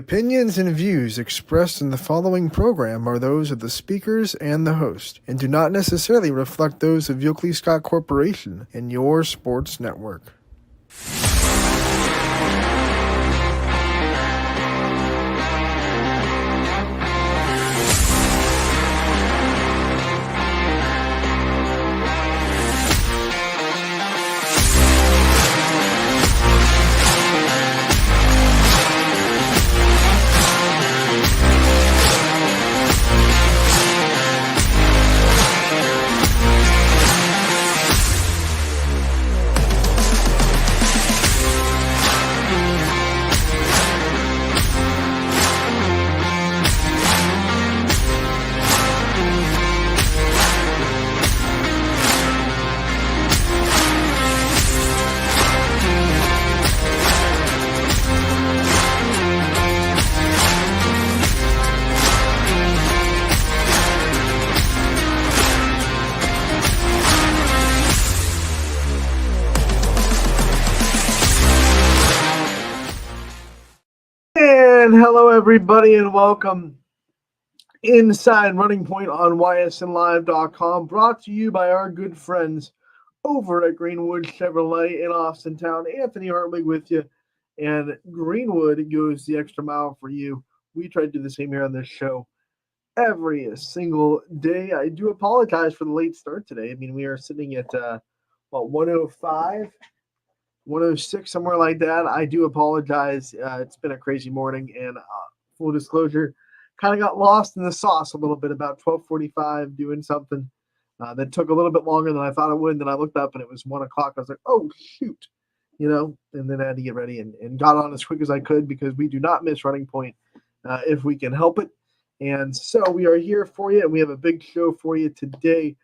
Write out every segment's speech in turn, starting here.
opinions and views expressed in the following program are those of the speakers and the host, and do not necessarily reflect those of Yoakley Scott Corporation and your sports network. And hello, everybody, and welcome Inside Running Point on YSNLive.com, brought to you by our good friends over at Greenwood Chevrolet in Austintown. Anthony Hartwig with you, and Greenwood goes the extra mile for you. We try to do the same here on this show every single day. I do apologize for the late start today. I mean, we are sitting at, 105? 106, somewhere like that. I do apologize. It's been a crazy morning, and full disclosure, kind of got lost in the sauce a little bit about 12:45 doing something that took a little bit longer than I thought it would. And then I looked up and it was 1 o'clock. I was like, oh, shoot, and then I had to get ready and got on as quick as I could because we do not miss Running Point if we can help it. And so we are here for you, and we have a big show for you today.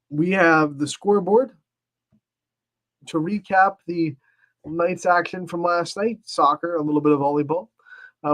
We have the scoreboard to recap the night's action from last night, soccer, a little bit of volleyball.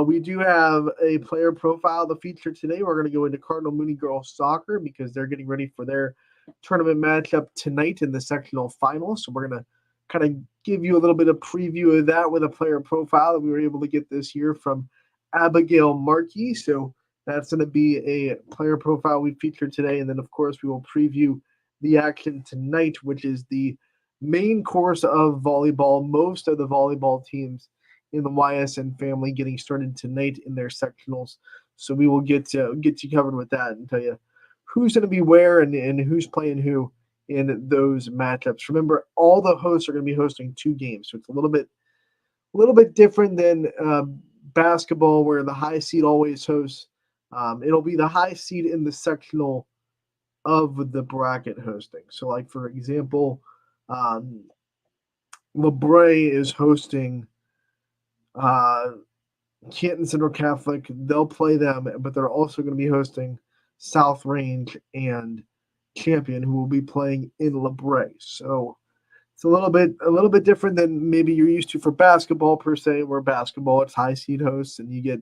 We do have a player profile to feature today. We're going to go into Cardinal Mooney girls soccer because they're getting ready for their tournament matchup tonight in the sectional final. So we're going to kind of give you a little bit of preview of that with a player profile that we were able to get this year from Abigail Markey. So that's going to be a player profile we featured today. And then, of course, we will preview the action tonight, which is the main course of volleyball. Most of the volleyball teams in the YSN family getting started tonight in their sectionals. So we will get you covered with that and tell you who's going to be where and who's playing who in those matchups. Remember, all the hosts are going to be hosting 2 games. So it's a little bit different than basketball where the high seed always hosts. It'll be the high seed in the sectional of the bracket hosting. So like, for example, LeBray is hosting Canton Central Catholic. They'll play them, but they're also going to be hosting South Range and Champion, who will be playing in LeBray. So it's a little bit different than maybe you're used to for basketball per se. Where basketball, it's high seed hosts, and you get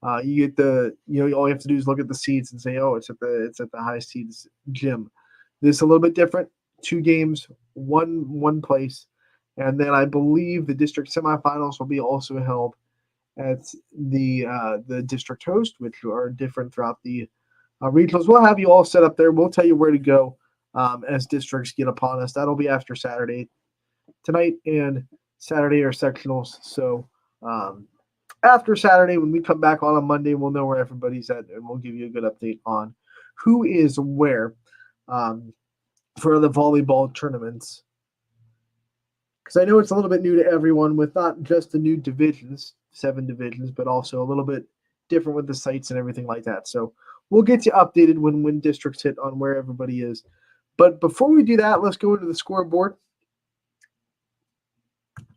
all you have to do is look at the seeds and say, oh, it's at the high seeds gym. This is a little bit different. 2 games, one place. And then I believe the district semifinals will be also held at the district host, which are different throughout the regionals. We'll have you all set up there. We'll tell you where to go as districts get upon us. That'll be after Saturday. Tonight and Saturday are sectionals. So after Saturday, when we come back on Monday, we'll know where everybody's at, and we'll give you a good update on who is where for the volleyball tournaments. Because I know it's a little bit new to everyone with not just the new divisions, 7 divisions, but also a little bit different with the sites and everything like that. So we'll get you updated when districts hit on where everybody is. But before we do that, let's go into the scoreboard.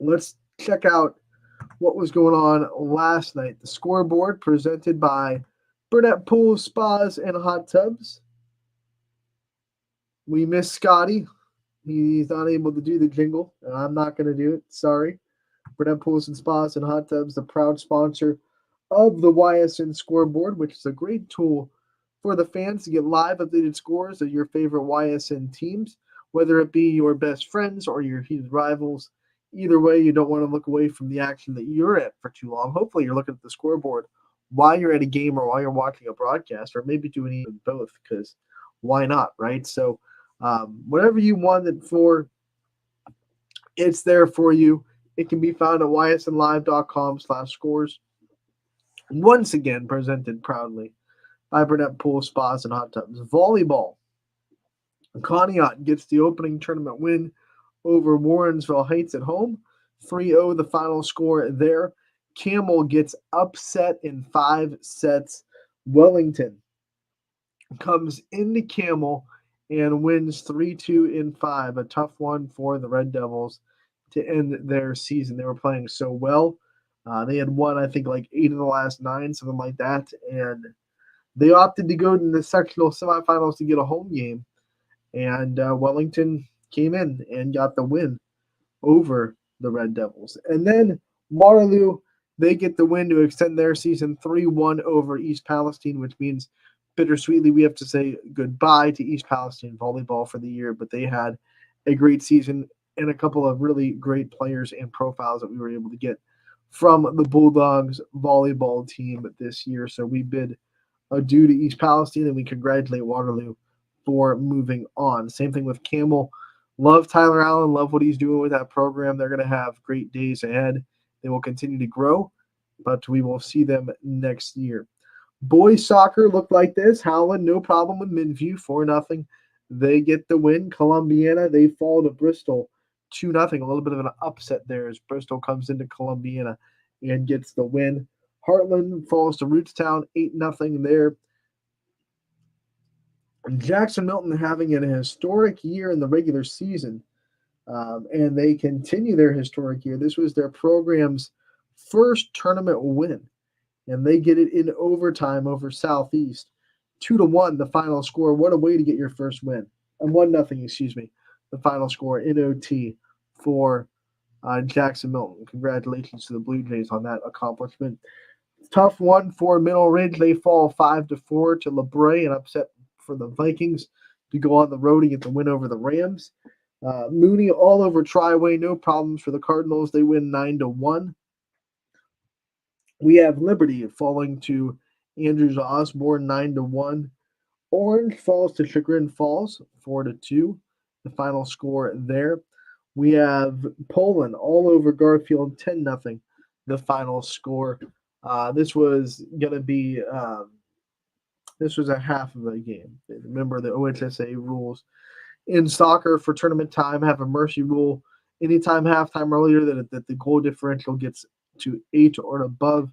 Let's check out what was going on last night. The scoreboard presented by Burnett Pools, Spas, and Hot Tubs. We miss Scotty. He's not able to do the jingle, and I'm not going to do it. Sorry. Burnett Pools and Spas and Hot Tubs, the proud sponsor of the YSN scoreboard, which is a great tool for the fans to get live updated scores of your favorite YSN teams, whether it be your best friends or your heated rivals either way, you don't want to look away from the action that you're at for too long. Hopefully, you're looking at the scoreboard while you're at a game or while you're watching a broadcast, or maybe doing even both, because why not, right? So, whatever you want it for, it's there for you. It can be found at ysnlive.com/scores. Once again, presented proudly by Burnett Pool Spas and Hot Tubs. Volleyball. Conneaut gets the opening tournament win over Warrensville Heights at home. 3-0 the final score there. Camel gets upset in 5 sets. Wellington comes into Camel and wins 3-2 in 5. A tough one for the Red Devils to end their season. They were playing so well. They had won, I think, like 8 of the last 9, something like that. And they opted to go to the sectional semifinals to get a home game. And Wellington came in and got the win over the Red Devils. And then Waterloo, they get the win to extend their season 3-1 over East Palestine, which means bittersweetly we have to say goodbye to East Palestine volleyball for the year, but they had a great season and a couple of really great players and profiles that we were able to get from the Bulldogs volleyball team this year. So we bid adieu to East Palestine, and we congratulate Waterloo for moving on. Same thing with Camel. Love Tyler Allen. Love what he's doing with that program. They're going to have great days ahead. They will continue to grow, but we will see them next year. Boys soccer looked like this. Howland, no problem with Minview, 4-0. They get the win. Columbiana, they fall to Bristol 2-0. A little bit of an upset there as Bristol comes into Columbiana and gets the win. Heartland falls to Rootstown 8-0 there. Jackson Milton having a historic year in the regular season, and they continue their historic year. This was their program's first tournament win, and they get it in overtime over Southeast. 2-1, the final score. What a way to get your first win. And 1-0, excuse me, the final score in OT for Jackson Milton. Congratulations to the Blue Jays on that accomplishment. Tough one for Middle Ridge. They fall 5-4 to LeBray, an upset for the Vikings to go on the road and get the win over the Rams. Mooney all over Triway, no problems for the Cardinals. They win 9-1. We have Liberty falling to Andrews Osborne 9-1. Orange falls to Chagrin Falls 4-2. The final score there. We have Poland all over Garfield 10-0. The final score. This was going to be this was a half of the game. Remember the OHSA rules in soccer for tournament time have a mercy rule. Anytime halftime earlier that the goal differential gets to 8 or above,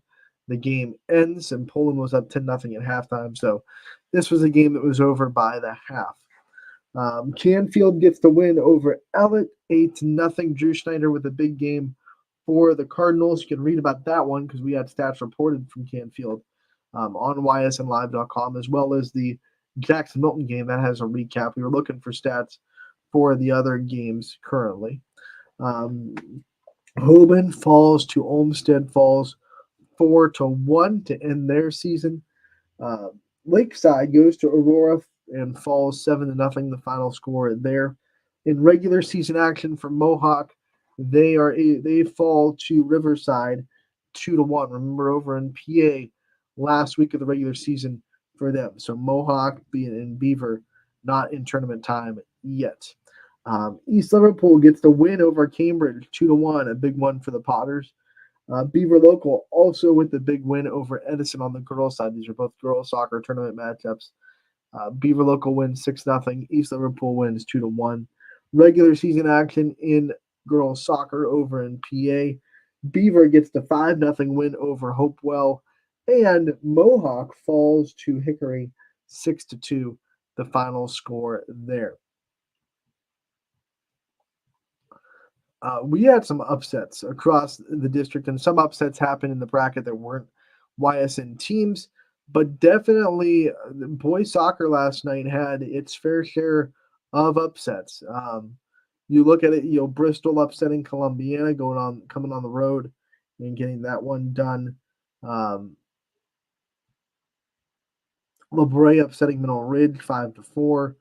the game ends. And Poland was up 10-0 at halftime. So this was a game that was over by the half. Canfield gets the win over Ellett 8-0. Drew Schneider with a big game for the Cardinals. You can read about that one because we had stats reported from Canfield on ysnlive.com, as well as the Jackson Milton game that has a recap. We were looking for stats for the other games currently. Hoban falls to Olmsted Falls 4-1 to end their season. Lakeside goes to Aurora and falls 7-0. The final score there. In regular season action for Mohawk, they fall to Riverside 2-1. Remember, over in PA last week of the regular season for them. So Mohawk being in Beaver, not in tournament time yet. East Liverpool gets the win over Cambridge 2-1, a big one for the Potters. Beaver Local also with the big win over Edison on the girls' side. These are both girls' soccer tournament matchups. Beaver Local wins 6-0. East Liverpool wins 2-1. Regular season action in girls' soccer over in PA. Beaver gets the 5-0 win over Hopewell. And Mohawk falls to Hickory 6-2, the final score there. We had some upsets across the district, and some upsets happened in the bracket that weren't YSN teams, but definitely boys soccer last night had its fair share of upsets. You look at it, Bristol upsetting Columbiana, coming on the road and getting that one done. LeBray upsetting Middle Ridge 5-4.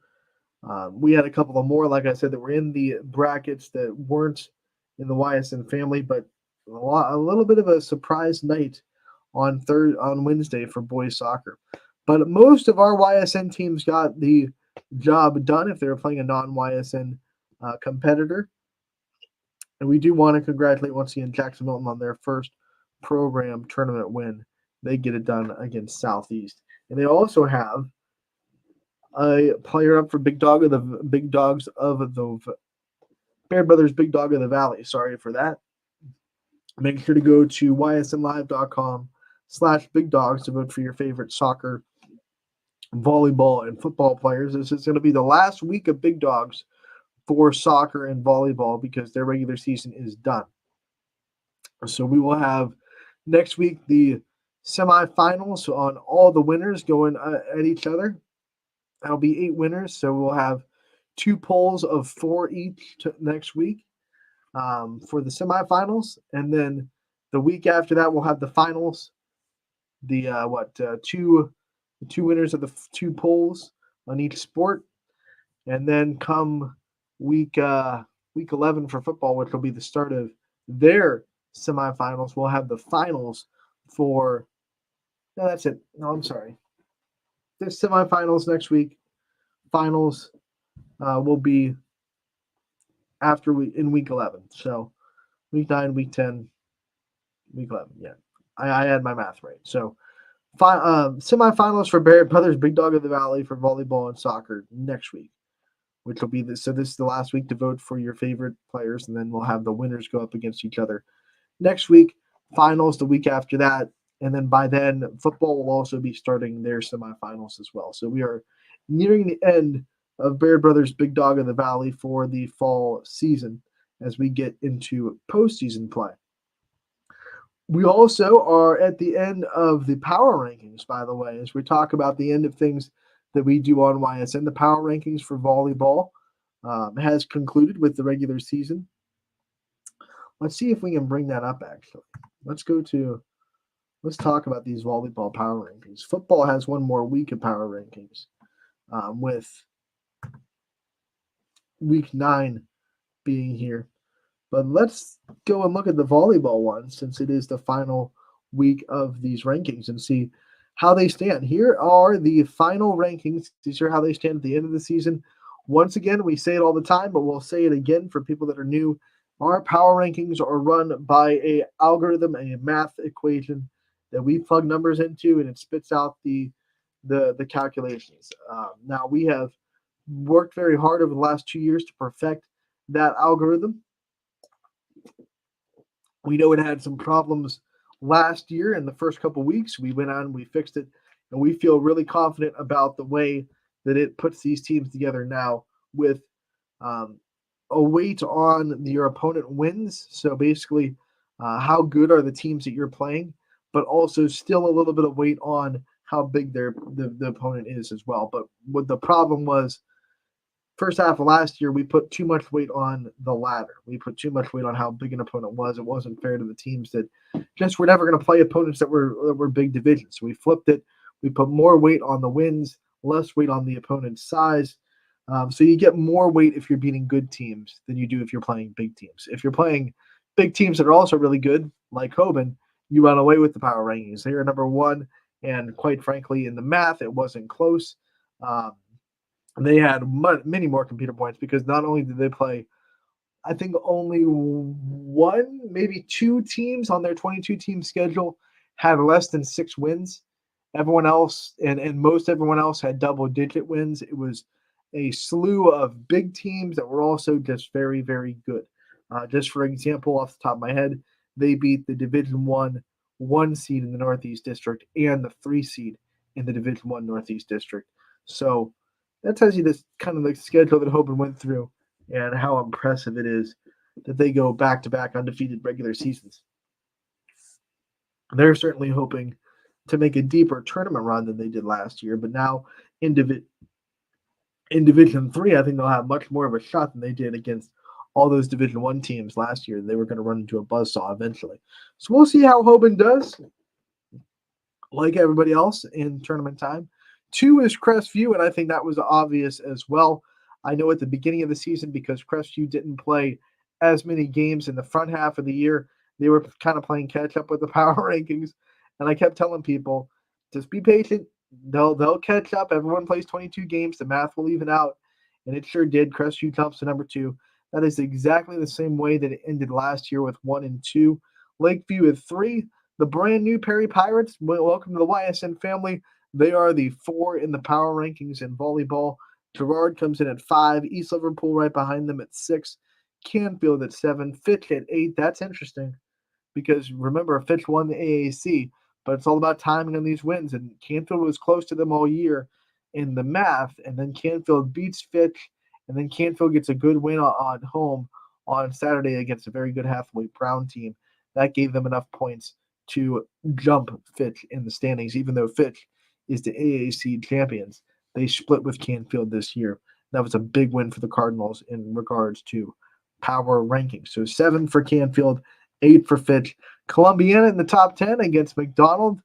We had a couple of more, like I said, that were in the brackets that weren't in the YSN family, but a little bit of a surprise night on Wednesday for boys soccer. But most of our YSN teams got the job done if they were playing a non-YSN competitor. And we do want to congratulate once again Jackson Milton on their first program tournament win. They get it done against Southeast. And they also have a player up for Big Dogs of the Baird Brothers Big Dog of the Valley. Sorry for that. Make sure to go to ysnlive.com/big dogs to vote for your favorite soccer, volleyball, and football players. This is going to be the last week of Big Dogs for soccer and volleyball because their regular season is done. So we will have next week the semifinals on all the winners going at each other. That'll be 8 winners. So we'll have 2 polls of 4 each next week for the semifinals. And then the week after that, we'll have the finals. The two winners of the 2 polls on each sport. And then come week 11 for football, which will be the start of their semifinals, we'll have the finals for – no, that's it. No, I'm sorry. There's semifinals next week. Finals will be in week 11. So week 9, week 10, week 11. Yeah, I had my math right. So semifinals for Barrett Brothers Big Dog of the Valley for volleyball and soccer next week, which will be this. So this is the last week to vote for your favorite players, and then we'll have the winners go up against each other next week. Finals the week after that, and then by then football will also be starting their semifinals as well. So we are nearing the end of Baird Brothers Big Dog of the Valley for the fall season as we get into postseason play. We also are at the end of the power rankings, by the way, as we talk about the end of things that we do on YSN. The power rankings for volleyball has concluded with the regular season. Let's see if we can bring that up, actually. Let's talk about these volleyball power rankings. Football has one more week of power rankings with week 9 being here. But let's go and look at the volleyball one since it is the final week of these rankings and see how they stand. Here are the final rankings. These are how they stand at the end of the season. Once again, we say it all the time, but we'll say it again for people that are new. Our power rankings are run by a algorithm, a math equation that we plug numbers into, and it spits out the calculations. Now, we have worked very hard over the last 2 years to perfect that algorithm. We know it had some problems last year in the first couple weeks. We went on, we fixed it, and we feel really confident about the way that it puts these teams together now with a weight on your opponent wins. So basically, how good are the teams that you're playing, but also still a little bit of weight on how big the opponent is as well. But what the problem was, first half of last year, we put too much weight on the latter. We put too much weight on how big an opponent was. It wasn't fair to the teams that just were never going to play opponents that were big divisions. So we flipped it. We put more weight on the wins, less weight on the opponent's size. So you get more weight if you're beating good teams than you do if you're playing big teams. If you're playing big teams that are also really good, like Hoban, you run away with the power rankings. They are number 1, and quite frankly, in the math, it wasn't close. They had many more computer points because not only did they play, I think only 1, maybe 2 teams on their 22-team schedule had less than 6 wins. Everyone else, and most everyone else had double-digit wins. It was a slew of big teams that were also just very, very good. Just for example, off the top of my head, they beat the Division 1 seed in the Northeast District and the 3 seed in the Division 1 Northeast District. So that tells you this kind of the schedule that Hoban went through and how impressive it is that they go back-to-back undefeated regular seasons. They're certainly hoping to make a deeper tournament run than they did last year, but now in Division 3, I think they'll have much more of a shot than they did against all those Division 1 teams last year. They were going to run into a buzzsaw eventually. So we'll see how Hoban does, like everybody else in tournament time. 2 is Crestview, and I think that was obvious as well. I know at the beginning of the season, because Crestview didn't play as many games in the front half of the year. They were kind of playing catch up with the power rankings, and I kept telling people, just be patient. They'll catch up. Everyone plays 22 games. The math will even out, and it sure did. Crestview jumps to number 2. That is exactly the same way that it ended last year with 1 and 2. Lakeview at 3. The brand new Perry Pirates. Welcome to the YSN family. They are the 4 in the power rankings in volleyball. Girard comes in at 5. East Liverpool right behind them at 6. Canfield at 7. Fitch at 8. That's interesting because remember, Fitch won the AAC, but it's all about timing on these wins. And Canfield was close to them all year in the math, and then Canfield beats Fitch, and then Canfield gets a good win on home on Saturday against a very good Hathaway Brown team. That gave them enough points to jump Fitch in the standings, even though Fitch is the AAC champions. They split with Canfield this year. That was a big win for the Cardinals in regards to power rankings. So 7 for Canfield, 8 for Fitch. Columbiana in the top 10 against McDonald,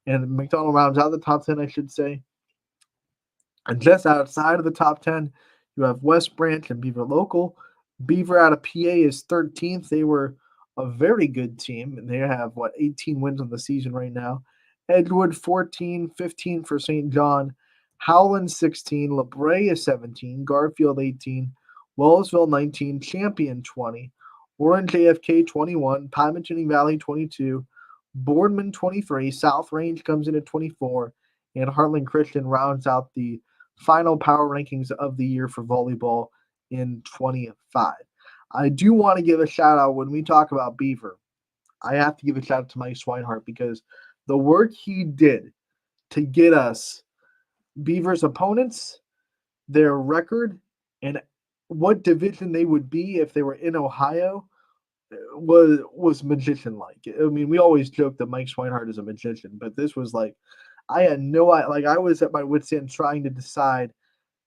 and McDonald rounds out the top 10, I should say. And just outside of the top 10, you have West Branch and Beaver Local. Beaver out of PA is 13th. They were a very good team, and they have, 18 wins on the season right now. Edgewood 14, 15 for St. John. Howland 16, LeBray is 17, Garfield 18, Wellsville 19, Champion 20, Orange AFK 21, Pymachining Valley 22, Boardman 23, South Range comes in at 24, and Heartland Christian rounds out the final power rankings of the year for volleyball in 25. I do want to give a shout out when we talk about Beaver. I have to give a shout out to Mike Swinehart because the work he did to get us Beaver's opponents, their record, and what division they would be if they were in Ohio was magician-like. I mean, we always joke that Mike Swinehart is a magician, but this was like I had no idea. Like I was at my wit's end trying to decide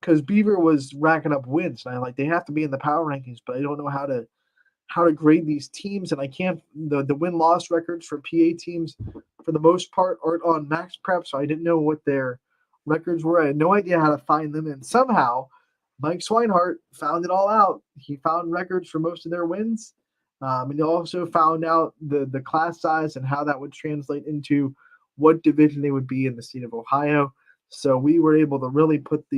because Beaver was racking up wins, and I like they have to be in the power rankings, but I don't know how to grade these teams, and I can't. The win-loss records for PA teams, for the most part, aren't on Max Prep, so I didn't know what their records were. I had no idea how to find them, and somehow Mike Swinehart found it all out. He found records for most of their wins, and he also found out the class size and how that would translate into what division they would be in the state of Ohio. So we were able to really put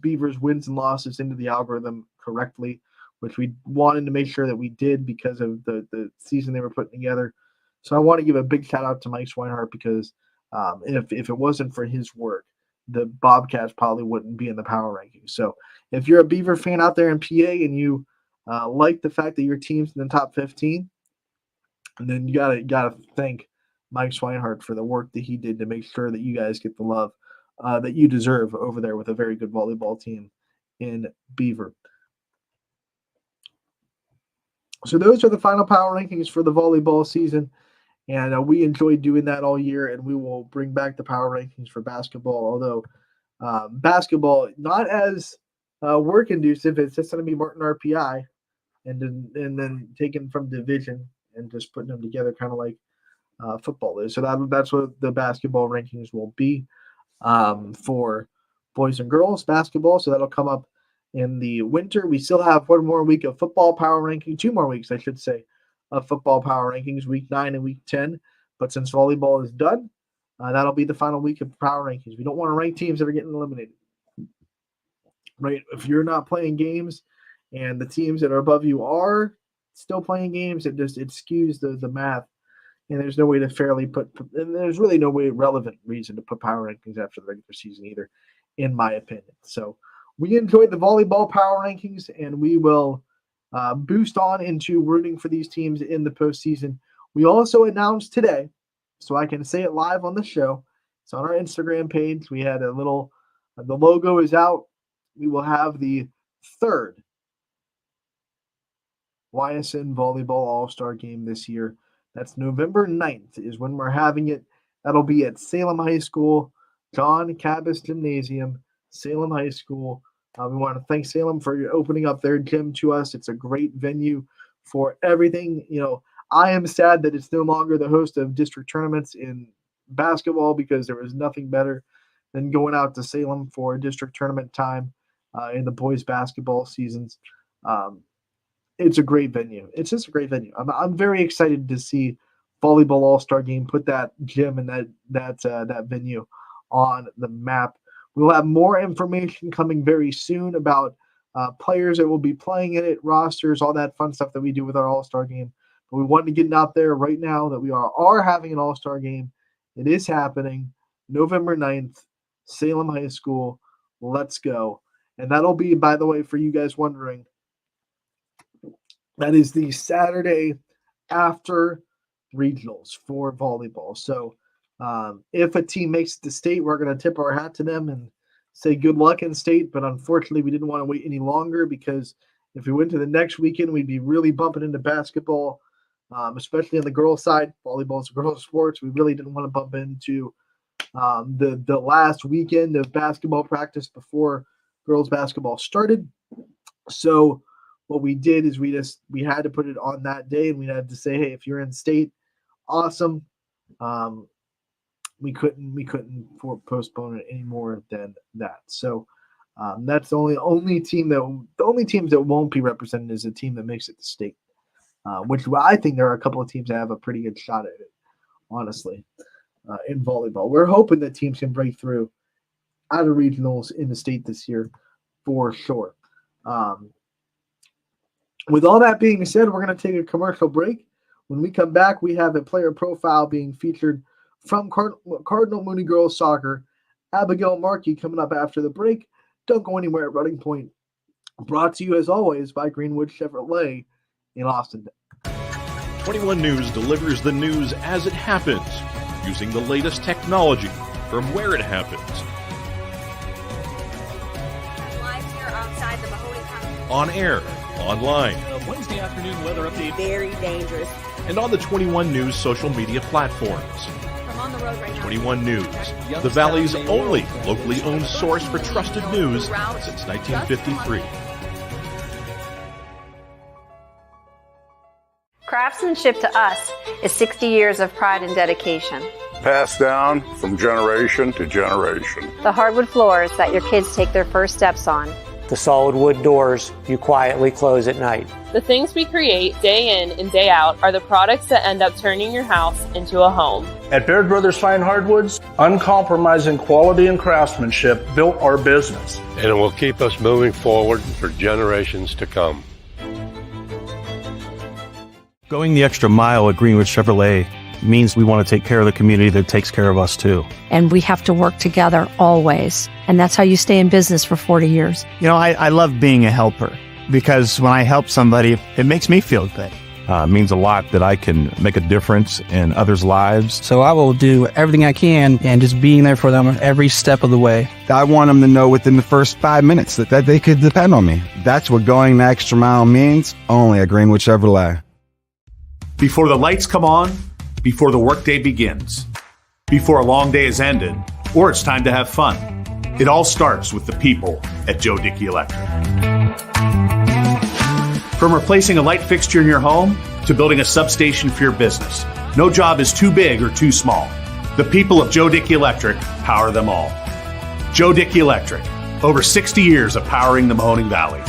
Beaver's wins and losses into the algorithm correctly, which we wanted to make sure that we did because of the season they were putting together. So I want to give a big shout out to Mike Swinehart because if it wasn't for his work, the Bobcats probably wouldn't be in the power rankings. So if you're a Beaver fan out there in PA and you like the fact that your team's in the top 15, and then you gotta thank Mike Swinehart for the work that he did to make sure that you guys get the love that you deserve over there with a very good volleyball team in Beaver. So those are the final power rankings for the volleyball season, and we enjoyed doing that all year, and we will bring back the power rankings for basketball, although basketball not as work inducive. It's just going to be Martin RPI and then taken from division and just putting them together kind of like football is. So that's what the basketball rankings will be for boys and girls basketball. So that'll come up in the winter. We still have one more week of football power ranking, 2 more weeks, I should say, of football power rankings, week 9 and week 10. But since volleyball is done, that'll be the final week of power rankings. We don't want to rank teams that are getting eliminated, right? If you're not playing games and the teams that are above you are still playing games, it skews the math. And there's no way to fairly and there's really no relevant reason to put power rankings after the regular season either, in my opinion. So we enjoyed the volleyball power rankings, and we will boost on into rooting for these teams in the postseason. We also announced today, so I can say it live on the show. It's on our Instagram page. We had a little, the logo is out. We will have the 3rd YSN Volleyball All-Star Game this year. That's November 9th is when we're having it. That'll be at Salem High School, John Cabas Gymnasium, Salem High School. We want to thank Salem for opening up their gym to us. It's a great venue for everything. I am sad that it's no longer the host of district tournaments in basketball because there was nothing better than going out to Salem for district tournament time in the boys basketball seasons. it's a great venue. It's just a great venue. I'm very excited to see volleyball all-star game put that gym and that venue on the map. We'll have more information coming very soon about players that will be playing in it, rosters, all that fun stuff that we do with our all-star game. But we wanted to get it out there right now that we are having an all-star game. It is happening November 9th, Salem High School. Let's go. And that'll be, by the way, for you guys wondering, that is the Saturday after regionals for volleyball. So if a team makes it to state, we're going to tip our hat to them and say good luck in state. But unfortunately, we didn't want to wait any longer, because if we went to the next weekend, we'd be really bumping into basketball, especially on the girls' side. Volleyball is a girls' sport. We really didn't want to bump into the last weekend of basketball practice before girls' basketball started. So what we did is we had to put it on that day, and we had to say, hey, if you're in state, awesome. We couldn't postpone it any more than that. So that's the only teams that won't be represented is a team that makes it to state, which I think there are a couple of teams that have a pretty good shot at it, honestly, in volleyball. We're hoping that teams can break through out of regionals in the state this year for sure. With all that being said, we're going to take a commercial break. When we come back, we have a player profile being featured from Cardinal Mooney Girls Soccer, Abigail Markey, coming up after the break. Don't go anywhere at Running Point. Brought to you, as always, by Greenwood Chevrolet in Austin. 21 News delivers the news as it happens, using the latest technology from where it happens. Live here outside the Mahoney County. On air, online, Wednesday afternoon weather update. Very dangerous. and on the 21 News social media platforms. I'm on the road right now. 21 News, the Valley's only locally owned source for trusted news since 1953. Craftsmanship to us is 60 years of pride and dedication. Passed down from generation to generation. The hardwood floors that your kids take their first steps on. The solid wood doors you quietly close at night. The things we create day in and day out are the products that end up turning your house into a home. At Baird Brothers Fine Hardwoods, uncompromising quality and craftsmanship built our business. And it will keep us moving forward for generations to come. Going the extra mile at Greenwood Chevrolet means we want to take care of the community that takes care of us too. And we have to work together always. And that's how you stay in business for 40 years. You know, I love being a helper because when I help somebody, it makes me feel good. It means a lot that I can make a difference in others' lives. So I will do everything I can and just being there for them every step of the way. I want them to know within the first 5 minutes that they could depend on me. That's what going the extra mile means, only at Greenwood Chevrolet. Before the lights come on, before the workday begins, before a long day is ended, or it's time to have fun, it all starts with the people at Joe Dickey Electric. From replacing a light fixture in your home to building a substation for your business, no job is too big or too small. The people of Joe Dickey Electric power them all. Joe Dickey Electric, over 60 years of powering the Mahoning Valley.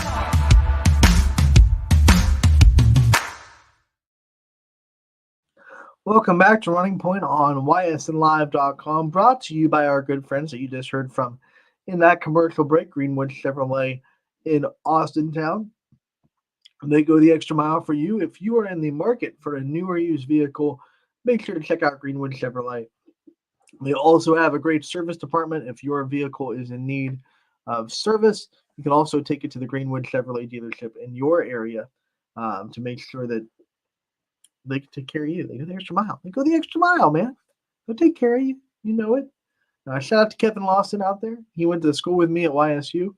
Welcome back to Running Point on ysnlive.com, brought to you by our good friends that you just heard from in that commercial break, Greenwood Chevrolet in Austintown. They go the extra mile for you. If you are in the market for a new or used vehicle, make sure to check out Greenwood Chevrolet. They also have a great service department. If your vehicle is in need of service, you can also take it to the Greenwood Chevrolet dealership in your area to make sure that they can take care of you. They go the extra mile. They go the extra mile, man. They'll take care of you. You know it. Shout out to Kevin Lawson out there. He went to school with me at YSU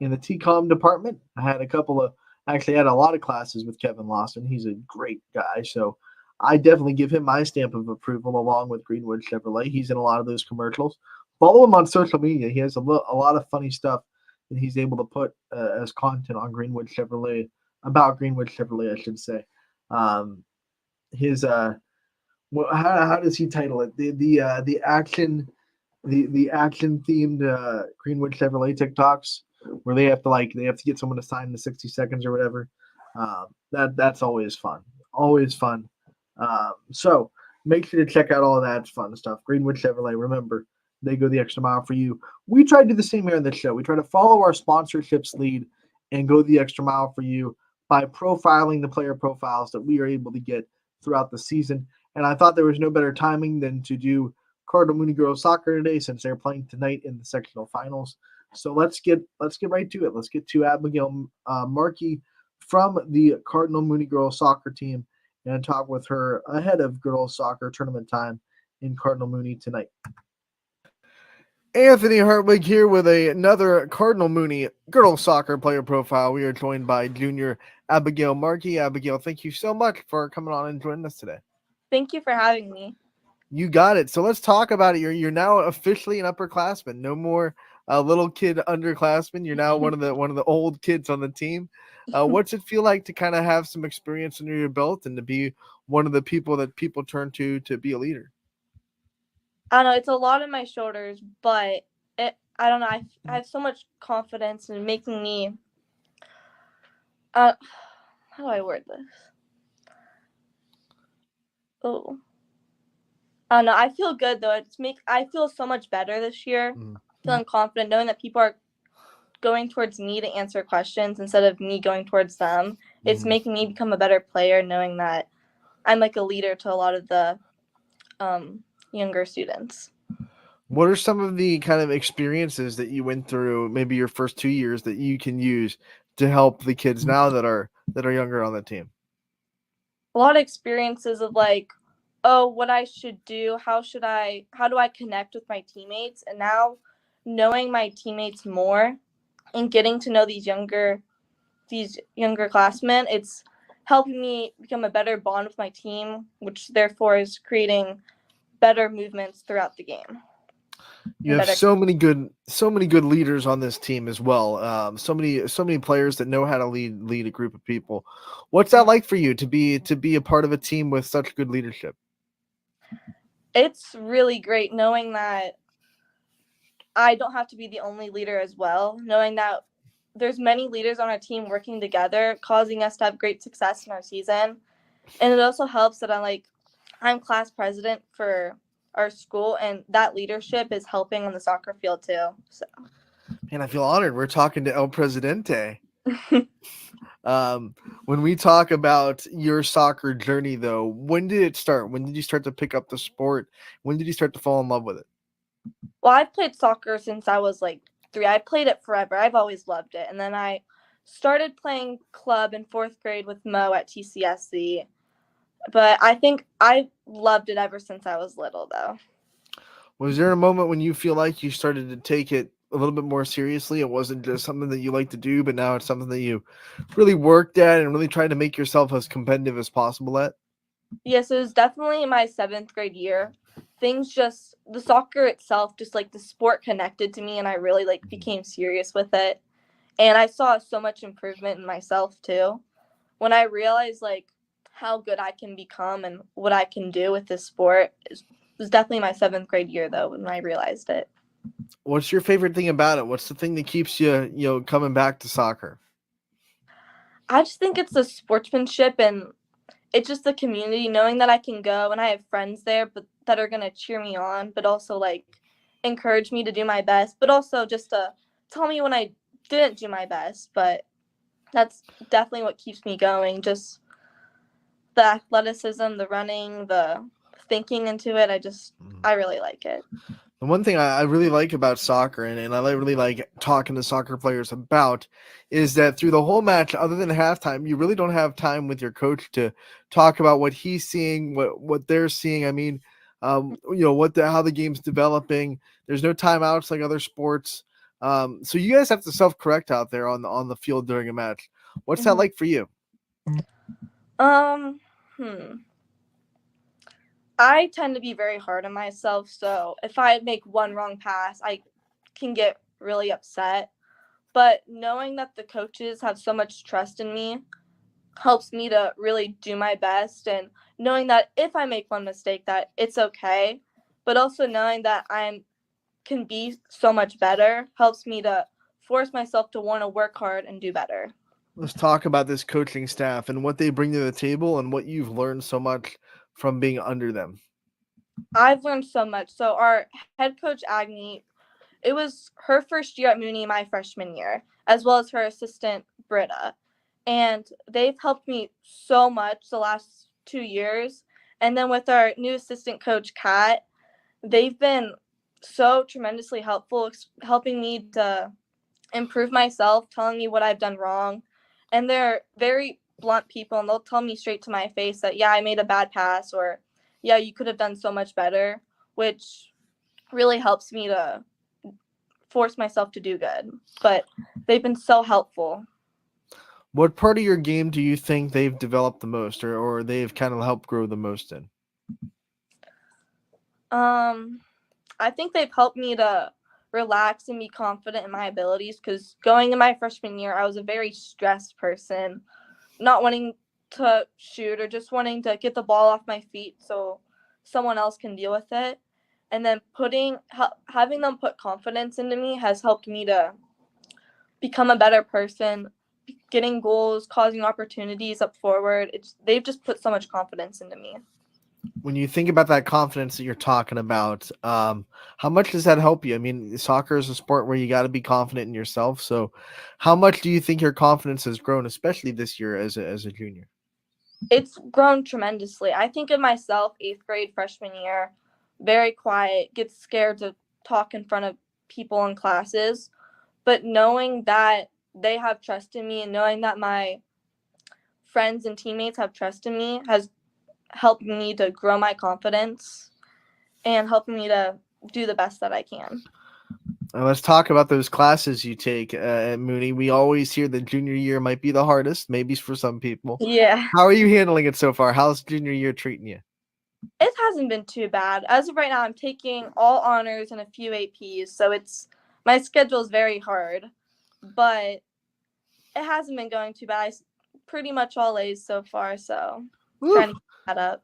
in the TCOM department. I had a lot of classes with Kevin Lawson. He's a great guy. So I definitely give him my stamp of approval along with Greenwood Chevrolet. He's in a lot of those commercials. Follow him on social media. He has a lot of funny stuff that he's able to put as content on Greenwood Chevrolet, about Greenwood Chevrolet, I should say. How does he title it? The action themed Greenwood Chevrolet TikToks, where they have to get someone to sign the 60 seconds or whatever. That's always fun. Always fun. So make sure to check out all of that fun stuff. Greenwood Chevrolet, remember, they go the extra mile for you. We try to do the same here on this show. We try to follow our sponsorships lead and go the extra mile for you by profiling the player profiles that we are able to get throughout the season. And I thought there was no better timing than to do Cardinal Mooney Girls Soccer today, since they're playing tonight in the sectional finals. So let's get right to it. Let's get to Abigail Markey from the Cardinal Mooney Girls Soccer team and talk with her ahead of girls soccer tournament time in Cardinal Mooney tonight. Anthony Hartwig here with another Cardinal Mooney girls soccer player profile. We are joined by junior Abigail Markey. Abigail, thank you so much for coming on and joining us today. Thank you for having me. You got it. So let's talk about it. You're now officially an upperclassman. No more little kid underclassman. You're now one of the old kids on the team. What's it feel like to kind of have some experience under your belt and to be one of the people that people turn to be a leader? I don't know. It's a lot on my shoulders, but I don't know. I have so much confidence in making me. How do I word this? Oh. I don't know. I feel good though. I feel so much better this year. Feeling confident, knowing that people are going towards me to answer questions instead of me going towards them. It's making me become a better player, knowing that I'm like a leader to a lot of the younger students. What are some of the kind of experiences that you went through, maybe your first 2 years, that you can use to help the kids now that are younger on the team? A lot of experiences of like, oh, what I should do, how do I connect with my teammates? And now knowing my teammates more and getting to know these younger classmen, it's helping me become a better bond with my team, which therefore is creating better movements throughout the game. You have so many good leaders on this team as well. So many players that know how to lead a group of people. What's that like for you to be a part of a team with such good leadership? It's really great knowing that I don't have to be the only leader as well, knowing that there's many leaders on our team working together, causing us to have great success in our season. And it also helps that I'm class president for our school, and that leadership is helping on the soccer field too. So, man, I feel honored. We're talking to El Presidente. When we talk about your soccer journey, though, when did it start? When did you start to pick up the sport? When did you start to fall in love with it? Well, I've played soccer since I was like 3. I played it forever. I've always loved it. And then I started playing club in 4th grade with Mo at TCSC. But I think I loved it ever since I was little, though. Was there a moment when you feel like you started to take it a little bit more seriously? It wasn't just something that you like to do, but now it's something that you really worked at and really tried to make yourself as competitive as possible at? Yes, it was definitely my 7th grade year. The soccer itself, just like the sport connected to me, and I really became serious with it. And I saw so much improvement in myself too. When I realized how good I can become and what I can do with this sport, it was definitely my 7th grade year though when I realized it. What's your favorite thing about it? What's the thing that keeps you coming back to soccer? I just think it's the sportsmanship, and it's just the community, knowing that I can go and I have friends there but that are going to cheer me on, but also encourage me to do my best, but also just to tell me when I didn't do my best. But that's definitely what keeps me going. Just the athleticism, the running, the thinking into it. I really like it. The one thing I really like about soccer, and I really like talking to soccer players about, is that through the whole match, other than halftime, you really don't have time with your coach to talk about what he's seeing, what they're seeing. I mean, how the game's developing. There's no timeouts like other sports. So you guys have to self-correct out there on the field during a match. What's that like for you? I tend to be very hard on myself, so if I make one wrong pass, I can get really upset. But knowing that the coaches have so much trust in me helps me to really do my best, and knowing that if I make one mistake, that it's okay, but also knowing that I can be so much better helps me to force myself to want to work hard and do better. Let's talk about this coaching staff and what they bring to the table and what you've learned so much from being under them. I've learned so much. So our head coach Agni, it was her first year at Mooney my freshman year, as well as her assistant Britta. And they've helped me so much the last 2 years. And then with our new assistant coach Kat, they've been so tremendously helpful, helping me to improve myself, telling me what I've done wrong. And they're very blunt people, and they'll tell me straight to my face that, yeah, I made a bad pass, or yeah, you could have done so much better, which really helps me to force myself to do good. But they've been so helpful. What part of your game do you think they've developed the most, or they've kind of helped grow the most in? I think they've helped me to relax and be confident in my abilities, because going in my freshman year, I was a very stressed person, not wanting to shoot or just wanting to get the ball off my feet so someone else can deal with it. And then having them put confidence into me has helped me to become a better person, getting goals, causing opportunities up forward. They've just put so much confidence into me. When you think about that confidence that you're talking about, how much does that help you? I mean, soccer is a sport where you got to be confident in yourself. So how much do you think your confidence has grown, especially this year as a junior? It's grown tremendously. I think of myself 8th grade freshman year, very quiet, gets scared to talk in front of people in classes. But knowing that they have trust in me and knowing that my friends and teammates have trust in me has helped me to grow my confidence and helping me to do the best that I can. Let's talk about those classes you take at Mooney. We always hear that junior year might be the hardest, maybe for some people. Yeah. How are you handling it so far? How's junior year treating you? It hasn't been too bad. As of right now, I'm taking all honors and a few APs, so my schedule is very hard, but it hasn't been going too bad. Pretty much all A's so far, so trying to keep that up.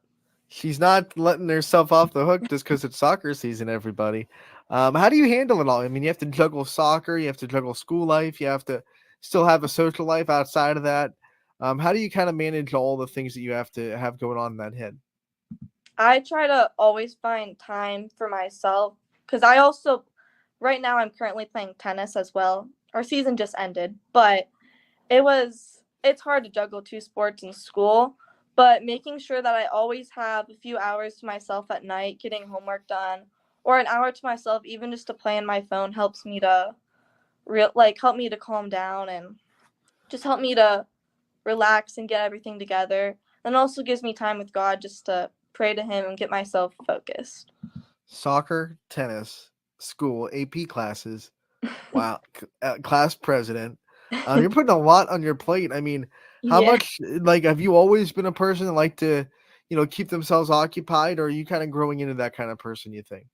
She's not letting herself off the hook just because it's soccer season, everybody. How do you handle it all? I mean, you have to juggle soccer, you have to juggle school life, you have to still have a social life outside of that. How do you kind of manage all the things that you have to have going on in that head? I try to always find time for myself, because right now I'm currently playing tennis as well. Our season just ended, but it's hard to juggle 2 sports in school, but making sure that I always have a few hours to myself at night, getting homework done, or an hour to myself, even just to play on my phone, helps me to help me to calm down and just help me to relax and get everything together. And also gives me time with God just to pray to him and get myself focused. Soccer, tennis, school, AP classes. Wow. Class president. You're putting a lot on your plate. I mean, how much, have you always been a person that like to, keep themselves occupied, or are you kind of growing into that kind of person, you think?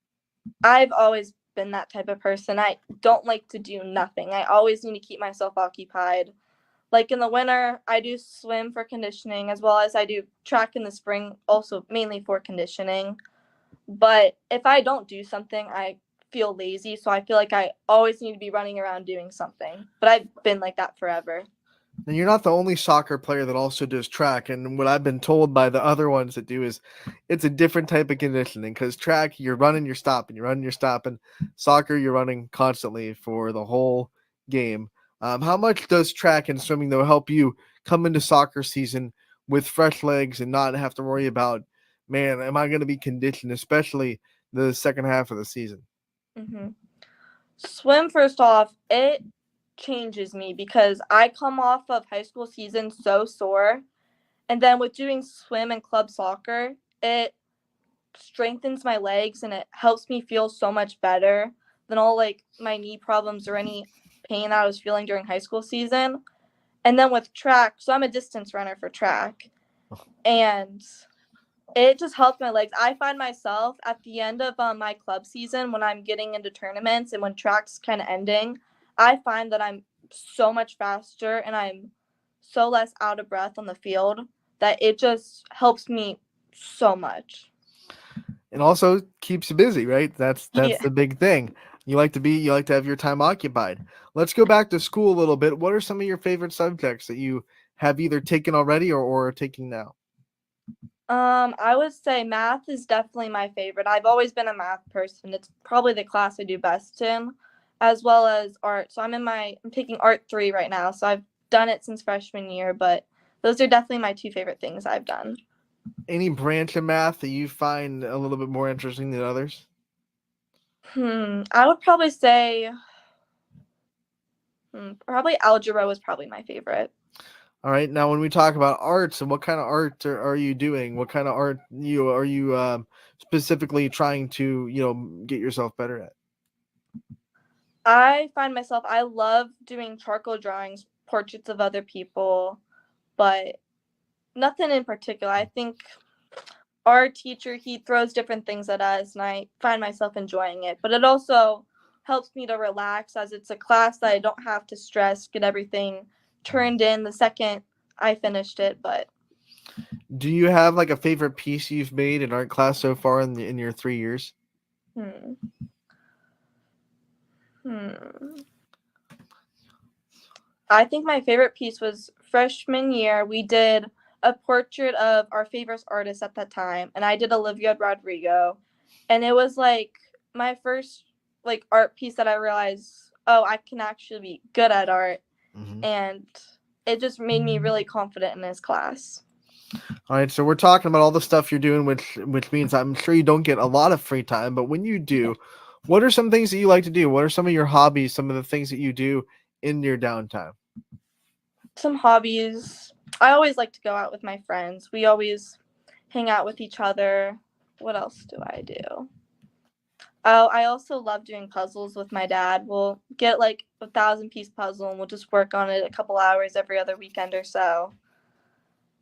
I've always been that type of person. I don't like to do nothing. I always need to keep myself occupied. Like in the winter, I do swim for conditioning, as well as I do track in the spring, also mainly for conditioning. But if I don't do something, I feel lazy. So I feel like I always need to be running around doing something. But I've been like that forever. And you're not the only soccer player that also does track. And what I've been told by the other ones that do is it's a different type of conditioning, because track, you're running, you're stopping, you're running, you're stopping. Soccer, you're running constantly for the whole game. How much does track and swimming, though, help you come into soccer season with fresh legs and not have to worry about, man, am I going to be conditioned, especially the second half of the season? Mm-hmm. Swim, first off, it changes me because I come off of high school season so sore. And then with doing swim and club soccer, it strengthens my legs and it helps me feel so much better than all my knee problems or any pain that I was feeling during high school season. And then with track, so I'm a distance runner for track, and it just helped my legs. I find myself at the end of my club season, when I'm getting into tournaments and when track's kind of ending, I find that I'm so much faster and I'm so less out of breath on the field that it just helps me so much. And also keeps you busy, right? That's the big thing. You like to have your time occupied. Let's go back to school a little bit. What are some of your favorite subjects that you have either taken already or are taking now? I would say math is definitely my favorite. I've always been a math person. It's probably the class I do best in, as well as art. So I'm taking art 3 right now. So I've done it since freshman year, but those are definitely my 2 favorite things I've done. Any branch of math that you find a little bit more interesting than others? I would probably say probably algebra was probably my favorite. All right. Now, when we talk about arts and what kind of art are you doing? What kind of art are you specifically trying to get yourself better at? I find myself I love doing charcoal drawings, portraits of other people, but nothing in particular. I think our teacher, he throws different things at us, and I find myself enjoying it. But it also helps me to relax, as it's a class that I don't have to stress, get everything turned in the second I finished it. But Do you have like a favorite piece you've made in art class so far in your 3 years? hmm. I think my favorite piece was freshman year. We did a portrait of our favorite artist at that time, and I did Olivia Rodrigo. And it was like my first like art piece that I realized, oh, I can actually be good at art. And it just made me really confident in this class. All right, so we're talking about all the stuff you're doing, which means I'm sure you don't get a lot of free time, but when you do, what are some things that you like to do? What are some of your hobbies, some of the things that you do in your downtime? Some hobbies. I always like to go out with my friends. We always hang out with each other. What else do I do? Oh, I also love doing puzzles with my dad. We'll get like a 1,000-piece puzzle and we'll just work on it a couple hours every other weekend or so.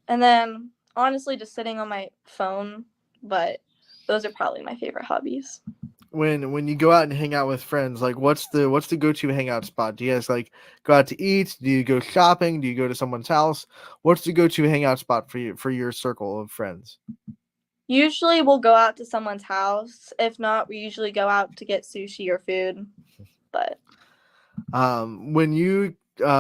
And then honestly just sitting on my phone, but those are probably my favorite hobbies. When you go out and hang out with friends, like what's the go-to hangout spot? Do you guys like go out to eat? Do you go shopping? Do you go to someone's house? What's the go-to hangout spot for your circle of friends? Usually we'll go out to someone's house. If not, we usually go out to get sushi or food. But when you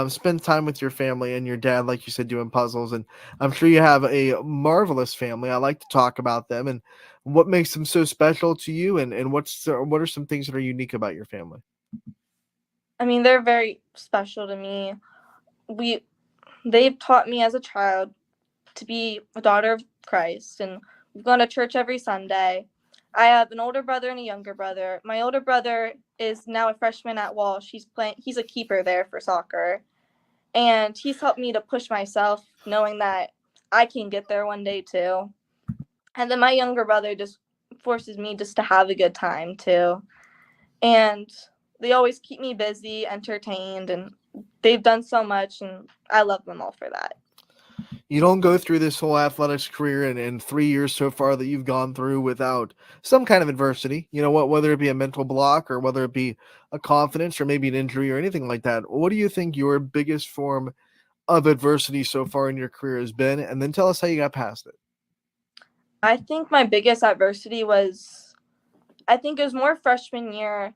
spend time with your family and your dad, like you said, doing puzzles, and I'm sure you have a marvelous family. I like to talk about them and what makes them so special to you, and what are some things that are unique about your family? I mean, they're very special to me. They've taught me as a child to be a daughter of Christ, and we've gone to church every Sunday. I have an older brother and a younger brother. My older brother is now a freshman at Walsh. He's a keeper there for soccer. And he's helped me to push myself, knowing that I can get there one day too. And then my younger brother just forces me just to have a good time too. And they always keep me busy, entertained, and they've done so much, and I love them all for that. You don't go through this whole athletics career in 3 years so far that you've gone through without some kind of adversity. You know what, whether it be a mental block or whether it be a confidence or maybe an injury or anything like that. What do you think your biggest form of adversity so far in your career has been? And then tell us how you got past it. I think my biggest adversity was, it was more freshman year.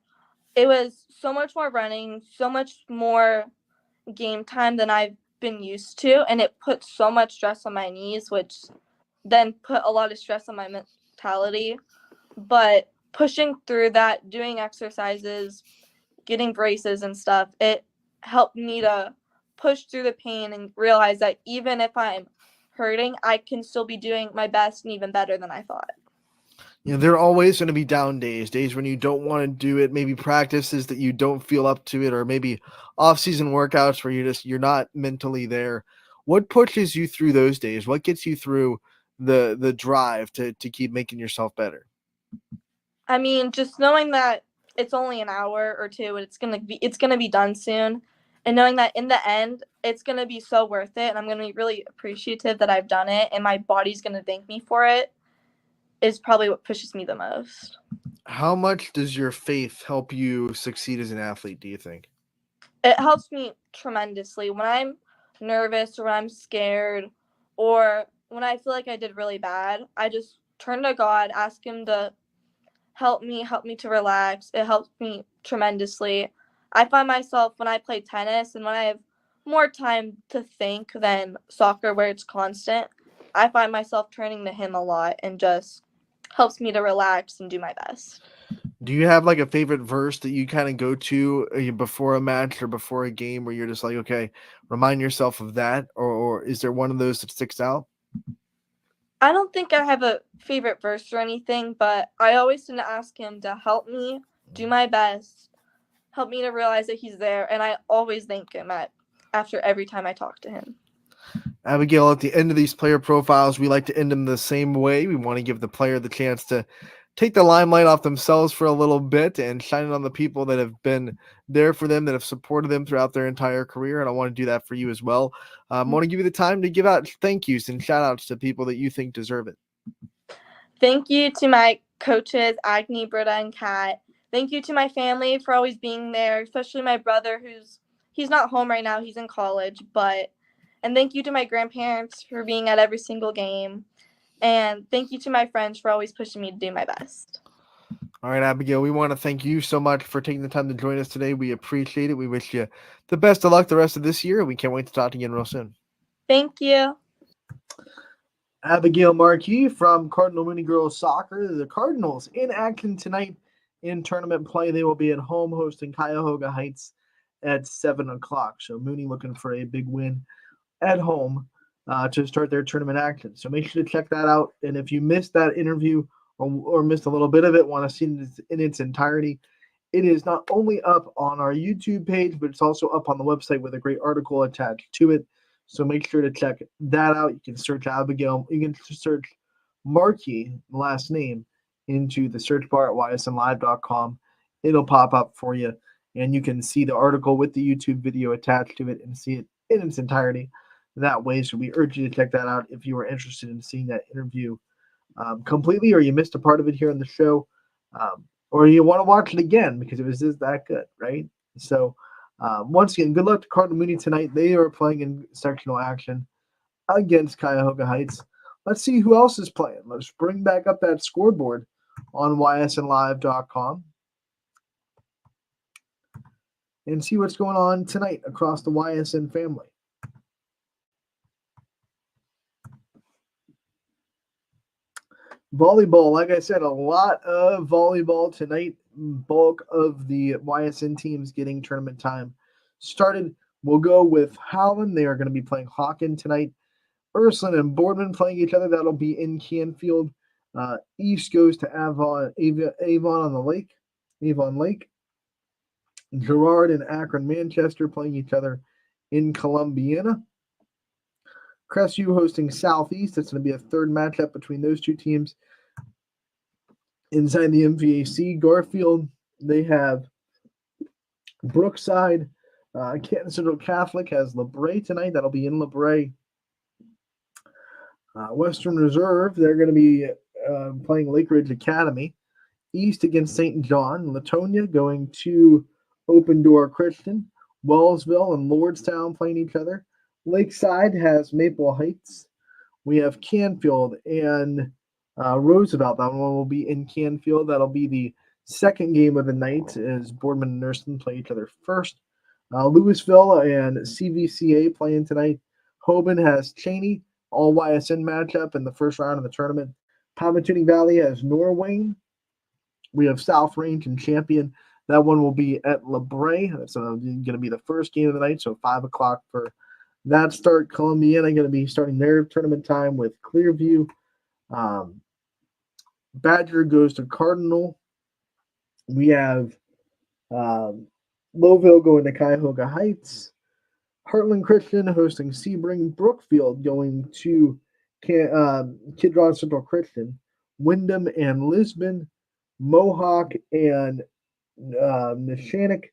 It was so much more running, so much more game time than I've been used to, and it put so much stress on my knees, which then put a lot of stress on my mentality. But pushing through that, doing exercises, getting braces and stuff, it helped me to push through the pain and realize that even if I'm hurting, I can still be doing my best and even better than I thought. There are always going to be down days when you don't want to do it, maybe practices that you don't feel up to it, or maybe off-season workouts where you're not mentally there. What pushes you through those days? What gets you through the drive to keep making yourself better? I mean, just knowing that it's only an hour or two and it's gonna be done soon, and knowing that in the end it's gonna be so worth it, and I'm gonna be really appreciative that I've done it, and my body's gonna thank me for it, is probably what pushes me the most. How much does your faith help you succeed as an athlete, do you think? It helps me tremendously when I'm nervous or when I'm scared or when I feel like I did really bad. I just turn to God, ask him to helped me to relax. It helped me tremendously. I find myself when I play tennis and when I have more time to think than soccer where it's constant, I find myself turning to him a lot and just helps me to relax and do my best. Do you have like a favorite verse that you kind of go to before a match or before a game where you're just like, okay, remind yourself of that? Or is there one of those that sticks out? I don't think I have a favorite verse or anything, but I always tend to ask him to help me do my best, help me to realize that he's there, and I always thank him after every time I talk to him. Abigail, at the end of these player profiles, we like to end them the same way. We want to give the player the chance to take the limelight off themselves for a little bit and shine it on the people that have been there for them, that have supported them throughout their entire career. And I want to do that for you as well. I want to give you the time to give out thank yous and shout outs to people that you think deserve it. Thank you to my coaches, Agni, Britta, and Kat. Thank you to my family for always being there, especially my brother he's not home right now. He's in college, and thank you to my grandparents for being at every single game. And thank you to my friends for always pushing me to do my best. All right, Abigail, we want to thank you so much for taking the time to join us today. We appreciate it. We wish you the best of luck the rest of this year. We can't wait to talk to you again real soon. Thank you. Abigail Markey from Cardinal Mooney Girls Soccer. The Cardinals in action tonight in tournament play. They will be at home hosting Cuyahoga Heights at 7 o'clock. So Mooney looking for a big win at home to start their tournament action. So make sure to check that out. And if you missed that interview or missed a little bit of it, want to see it in its entirety, it is not only up on our YouTube page, but it's also up on the website with a great article attached to it. So make sure to check that out. You can search Abigail. You can search Markey, last name, into the search bar at ysnlive.com. It'll pop up for you, and you can see the article with the YouTube video attached to it and see it in its entirety that way. So we urge you to check that out if you are interested in seeing that interview completely, or you missed a part of it here on the show, or you want to watch it again because it was just that good, right? So once again, good luck to Cardinal Mooney tonight. They are playing in sectional action against Cuyahoga Heights. Let's see who else is playing. Let's bring back up that scoreboard on ysnlive.com and see what's going on tonight across the YSN family. Volleyball, like I said, a lot of volleyball tonight. Bulk of the YSN teams getting tournament time started. We'll go with Howland. They are going to be playing Hawken tonight. Ursuline and Boardman playing each other. That'll be in Canfield. East goes to Avon Lake. Girard and Akron Manchester playing each other in Columbiana. Crestview hosting Southeast. That's going to be a third matchup between those two teams. Inside the MVAC, Garfield, they have Brookside. Canton Central Catholic has LeBray tonight. That'll be in LeBray. Western Reserve, they're going to be playing Lake Ridge Academy. East against St. John. Latonia going to Open Door Christian. Wellsville and Lordstown playing each other. Lakeside has Maple Heights. We have Canfield and Roosevelt. That one will be in Canfield. That'll be the second game of the night as Boardman and Nurston play each other first. Louisville and CVCA playing tonight. Hoban has Cheney, all YSN matchup in the first round of the tournament. Palmatuning Valley has Norwayne. We have South Range and Champion. That one will be at LeBray. That's going to be the first game of the night, so 5 o'clock for that start. Columbiana going to be starting their tournament time with Clearview. Badger goes to Cardinal. We have Lowville going to Cuyahoga Heights. Heartland Christian hosting Sebring. Brookfield going to Kidron Central Christian. Wyndham and Lisbon. Mohawk and Neshannock.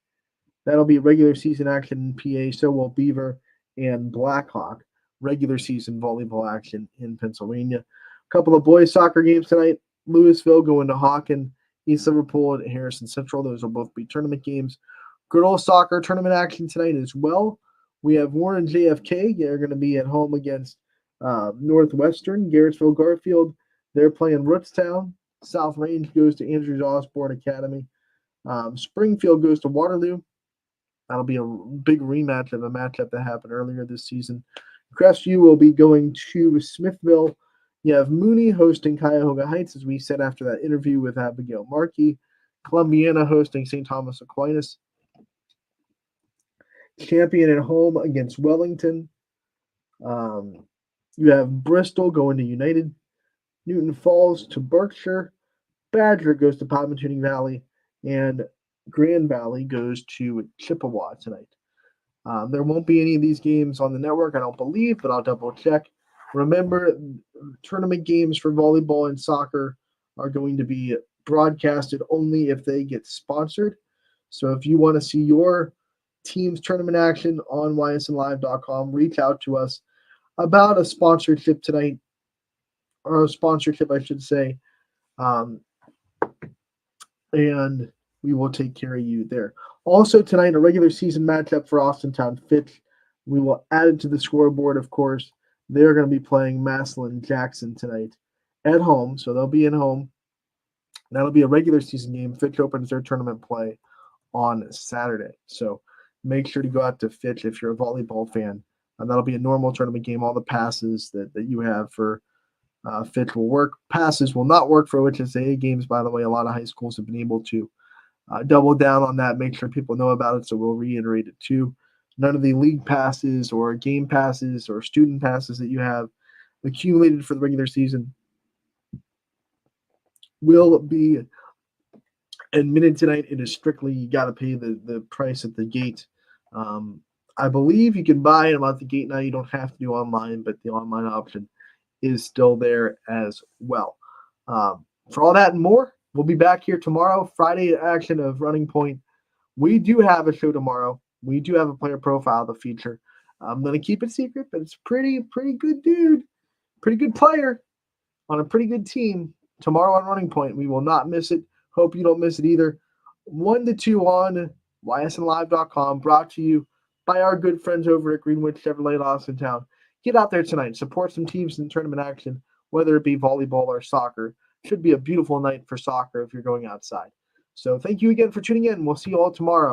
That'll be regular season action in PA. So will Beaver and Blackhawk. Regular season volleyball action in Pennsylvania. A couple of boys soccer games tonight. Louisville going to Hawken. East Liverpool and Harrison Central. Those will both be tournament games. Girls soccer tournament action tonight as well. We have Warren JFK. They're going to be at home against Northwestern. Garrettsville Garfield. They're playing Rootstown. South Range goes to Andrews Osborne Academy. Springfield goes to Waterloo. That'll be a big rematch of a matchup that happened earlier this season. Crestview will be going to Smithville. You have Mooney hosting Cuyahoga Heights, as we said after that interview with Abigail Markey. Columbiana hosting St. Thomas Aquinas. Champion at home against Wellington. You have Bristol going to United. Newton Falls to Berkshire. Badger goes to Pontooning Valley. And Grand Valley goes to Chippewa tonight. There won't be any of these games on the network, I don't believe, but I'll double check. Remember, tournament games for volleyball and soccer are going to be broadcasted only if they get sponsored. So if you want to see your team's tournament action on ysnlive.com, reach out to us about a sponsorship tonight, or a sponsorship, I should say, and we will take care of you there. Also tonight, a regular season matchup for Austintown Fitch. We will add it to the scoreboard, of course. They're going to be playing Massillon Jackson tonight at home, so they'll be at home. That'll be a regular season game. Fitch opens their tournament play on Saturday. So make sure to go out to Fitch if you're a volleyball fan. That'll be a normal tournament game. All the passes that you have for Fitch will work. Passes will not work for OHSAA games, by the way. A lot of high schools have been able to double down on that, make sure people know about it, so we'll reiterate it too. None of the league passes or game passes or student passes that you have accumulated for the regular season will be admitted tonight. It is strictly, you got to pay the price at the gate. I believe you can buy them at the gate now. You don't have to do online, but the online option is still there as well. For all that and more, we'll be back here tomorrow, Friday action of Running Point. We do have a show tomorrow. We do have a player profile to feature. I'm going to keep it secret, but it's pretty good dude. Pretty good player on a pretty good team tomorrow on Running Point. We will not miss it. Hope you don't miss it either. 1 to 2 on ysnlive.com, brought to you by our good friends over at Greenwood Chevrolet in Austintown. Get out there tonight. Support some teams in tournament action, whether it be volleyball or soccer. Should be a beautiful night for soccer if you're going outside. So thank you again for tuning in. We'll see you all tomorrow.